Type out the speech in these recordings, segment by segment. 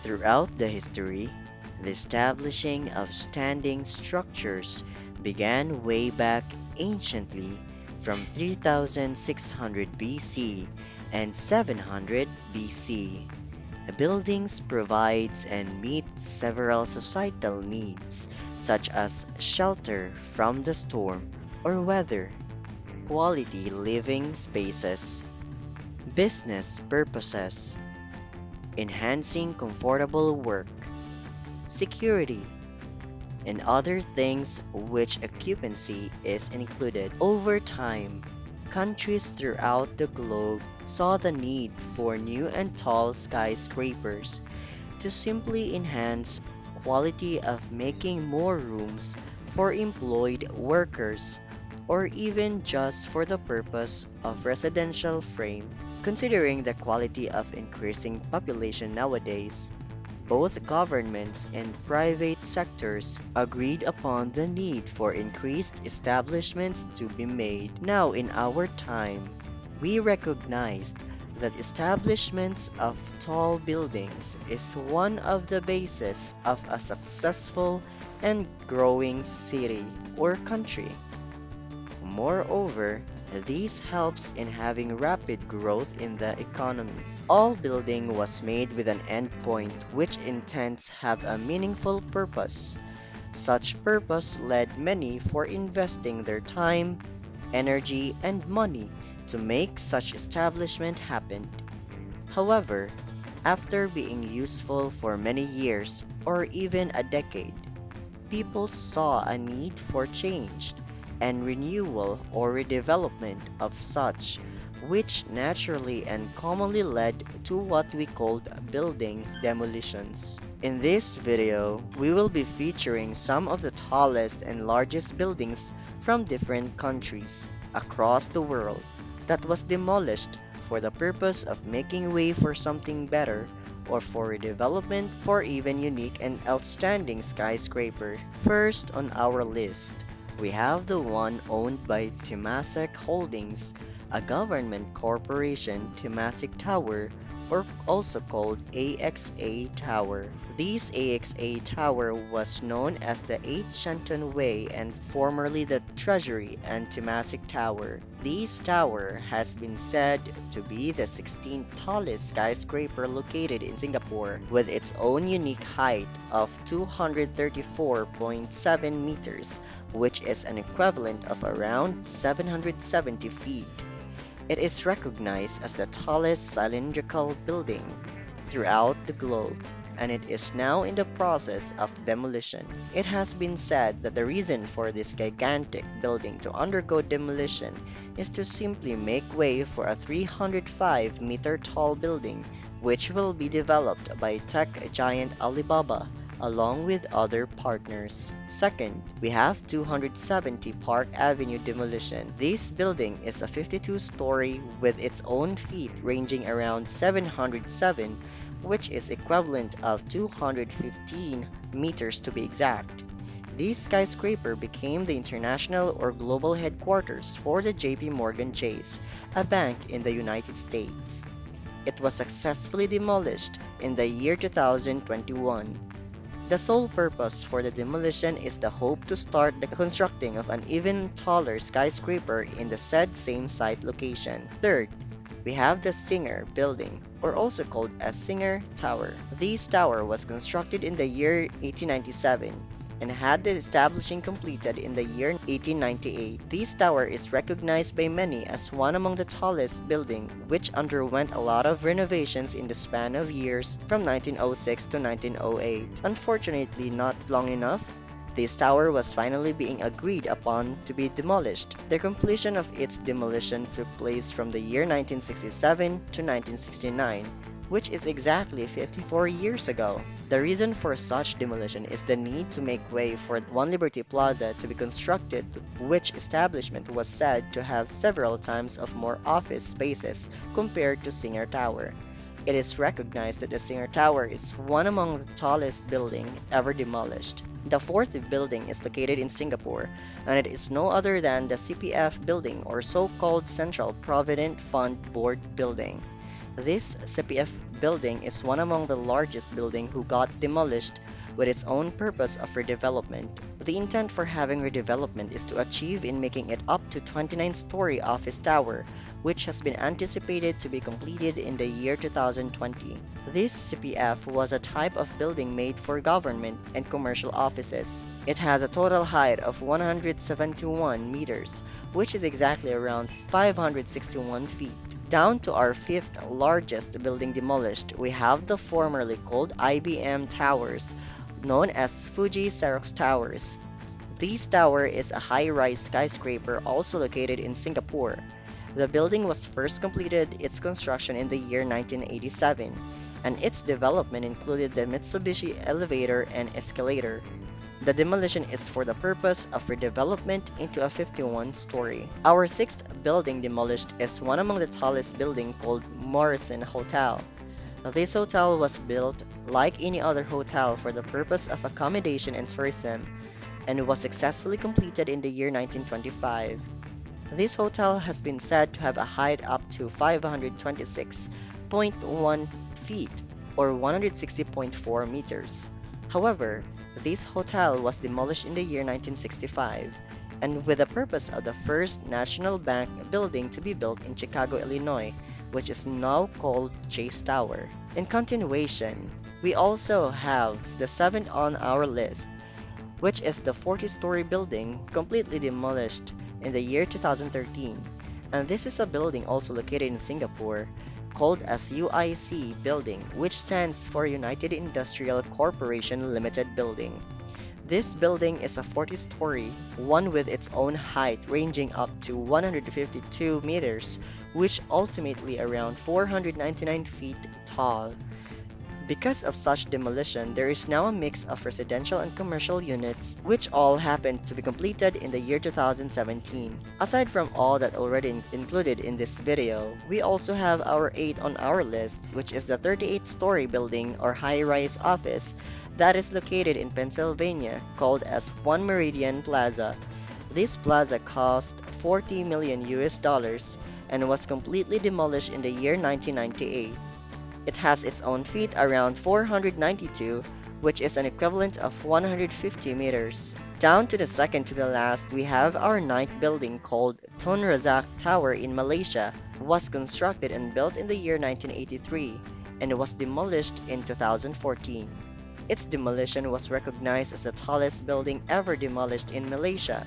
Throughout the history, the establishing of standing structures began way back anciently from 3600 BC and 700 BC. Buildings provides and meet several societal needs such as shelter from the storm or weather, quality living spaces, business purposes, enhancing comfortable work, security, and other things which occupancy is included. Over time, countries throughout the globe saw the need for new and tall skyscrapers to simply enhance quality of making more rooms for employed workers or even just for the purpose of residential frame. Considering the quality of increasing population nowadays, both governments and private sectors agreed upon the need for increased establishments to be made. Now, in our time, we recognized that establishments of tall buildings is one of the bases of a successful and growing city or country. Moreover, this helps in having rapid growth in the economy. All building was made with an end point which intents have a meaningful purpose. Such purpose led many for investing their time, energy, and money to make such establishment happen. However, after being useful for many years or even a decade, people saw a need for change and renewal or redevelopment of such, which naturally and commonly led to what we called building demolitions. In this video, we will be featuring some of the tallest and largest buildings from different countries across the world that was demolished for the purpose of making way for something better or for redevelopment for even unique and outstanding skyscraper. First on our list, we have the one owned by Temasek Holdings, a government corporation, Temasek Tower, or also called AXA Tower. This AXA Tower was known as the 8 Shenton Way and formerly the Treasury and Temasek Tower. This tower has been said to be the 16th tallest skyscraper located in Singapore, with its own unique height of 234.7 meters, which is an equivalent of around 770 feet. It is recognized as the tallest cylindrical building throughout the globe, and it is now in the process of demolition. It has been said that the reason for this gigantic building to undergo demolition is to simply make way for a 305-meter tall building which will be developed by tech giant Alibaba along with other partners. Second, we have 270 Park Avenue demolition. This building is a 52-story with its own feet ranging around 707, which is equivalent of 215 meters to be exact. This skyscraper became the international or global headquarters for the JP Morgan Chase, a bank in the United States. It was successfully demolished in the year 2021. The sole purpose for the demolition is the hope to start the constructing of an even taller skyscraper in the said same site location. Third, we have the Singer Building, or also called as Singer Tower. This tower was constructed in the year 1897 and had the establishing completed in the year 1898. This tower is recognized by many as one among the tallest building, which underwent a lot of renovations in the span of years from 1906 to 1908. Unfortunately, not long enough, this tower was finally being agreed upon to be demolished. The completion of its demolition took place from the year 1967 to 1969, which is exactly 54 years ago. The reason for such demolition is the need to make way for One Liberty Plaza to be constructed, which establishment was said to have several times of more office spaces compared to Singer Tower. It is recognized that the Singer Tower is one among the tallest building ever demolished. The fourth building is located in Singapore, and it is no other than the CPF building, or so-called Central Provident Fund Board building. This CPF building is one among the largest building who got demolished with its own purpose of redevelopment. The intent for having redevelopment is to achieve in making it up to 29-story office tower, which has been anticipated to be completed in the year 2020. This CPF was a type of building made for government and commercial offices. It has a total height of 171 meters, which is exactly around 561 feet. Down to our fifth largest building demolished, we have the formerly called IBM Towers, known as Fuji Xerox Towers. This tower is a high-rise skyscraper also located in Singapore. The building was first completed its construction in the year 1987, and its development included the Mitsubishi elevator and escalator. The demolition is for the purpose of redevelopment into a 51-story. Our sixth building demolished is one among the tallest building called Morrison Hotel. This hotel was built like any other hotel for the purpose of accommodation and tourism and was successfully completed in the year 1925. This hotel has been said to have a height up to 526.1 feet or 160.4 meters. However, this hotel was demolished in the year 1965 and with the purpose of the first National Bank building to be built in Chicago, Illinois, which is now called Sears Tower. In continuation, we also have the seventh on our list, which is the 40-story building completely demolished in the year 2013. And this is a building also located in Singapore called as UIC building, which stands for United Industrial Corporation Limited building. This building is a 40-story, one with its own height ranging up to 152 meters, which ultimately around 499 feet tall. Because of such demolition, there is now a mix of residential and commercial units, which all happened to be completed in the year 2017. Aside from all that already included in this video, we also have our 8 on our list, which is the 38-story building or high-rise office that is located in Pennsylvania, called as One Meridian Plaza. This plaza cost 40 million US dollars and was completely demolished in the year 1998. It has its own feet around 492, which is an equivalent of 150 meters. Down to the second to the last, we have our ninth building called Tun RAZAK Tower in Malaysia, was constructed and built in the year 1983 and was demolished in 2014. Its demolition was recognized as the tallest building ever demolished in Malaysia.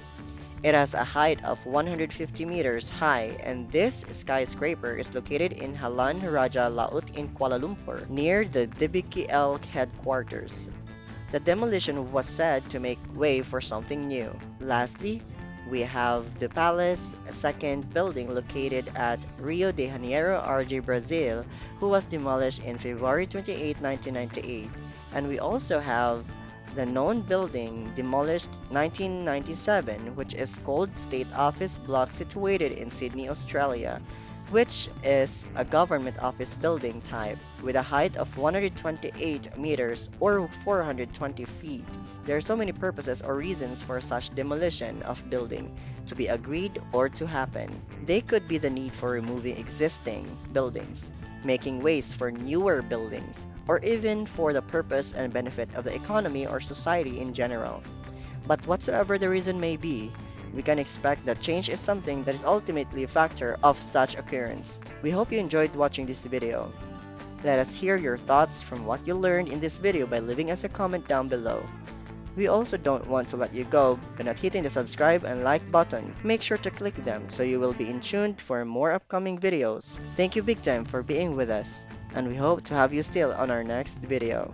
It has a height of 150 meters high, and this skyscraper is located in Jalan Raja Laut in Kuala Lumpur, near the DBKL headquarters. The demolition was said to make way for something new. Lastly, we have the Palace second building located at Rio de Janeiro, RJ, Brazil, who was demolished in February 28, 1998. And we also have the known building demolished 1997, which is called State Office Block situated in Sydney, Australia, which is a government office building type with a height of 128 meters or 420 feet. There are so many purposes or reasons for such demolition of building to be agreed or to happen. They could be the need for removing existing buildings, making ways for newer buildings, or even for the purpose and benefit of the economy or society in general. But whatsoever the reason may be, we can expect that change is something that is ultimately a factor of such occurrence. We hope you enjoyed watching this video. Let us hear your thoughts from what you learned in this video by leaving us a comment down below. We also don't want to let you go by not hitting the subscribe and like button. Make sure to click them so you will be in tuned for more upcoming videos. Thank you big time for being with us, and we hope to have you still on our next video.